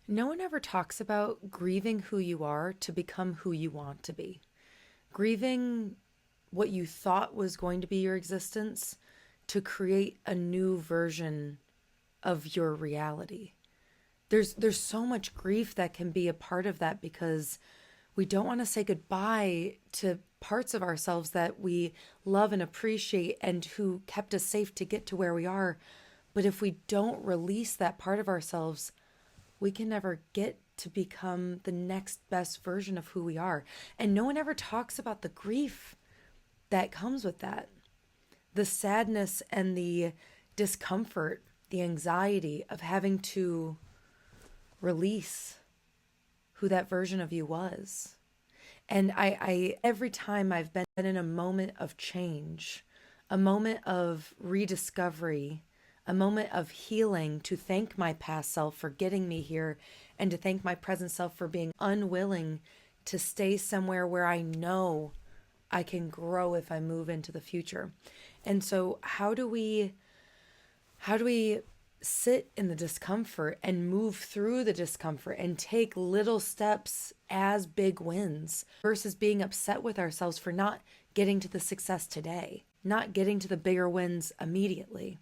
No one ever talks about grieving who you are to become who you want to be. Grieving what you thought was going to be your existence to create a new version of your reality. There's so much grief that can be a part of that because we don't want to say goodbye to parts of ourselves that we love and appreciate and who kept us safe to get to where we are. But if we don't release that part of ourselves, we can never get to become the next best version of who we are. And no one ever talks about the grief that comes with that, the sadness and the discomfort, the anxiety of having to release who that version of you was. And I every time I've been in a moment of change, a moment of rediscovery, a moment of healing, to thank my past self for getting me here and to thank my present self for being unwilling to stay somewhere where I know I can grow if I move into the future. And so how do we sit in the discomfort and move through the discomfort and take little steps as big wins versus being upset with ourselves for not getting to the success today, not getting to the bigger wins immediately?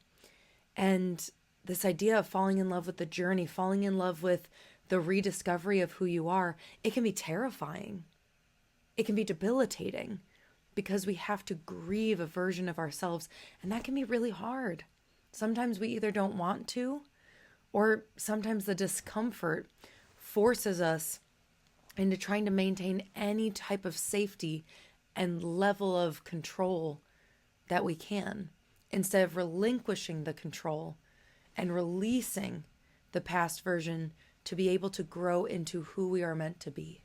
And this idea of falling in love with the journey, falling in love with the rediscovery of who you are, it can be terrifying. It can be debilitating because we have to grieve a version of ourselves, and that can be really hard. Sometimes we either don't want to, or sometimes the discomfort forces us into trying to maintain any type of safety and level of control that we can, instead of relinquishing the control and releasing the past version to be able to grow into who we are meant to be.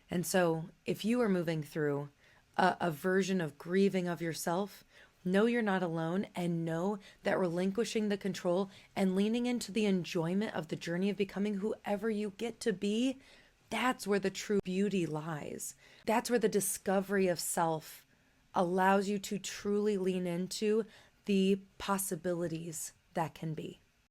And so, if you are moving through a version of grieving of yourself, know you're not alone, and know that relinquishing the control and leaning into the enjoyment of the journey of becoming whoever you get to be, that's where the true beauty lies. That's where the discovery of self allows you to truly lean into the possibilities that can be.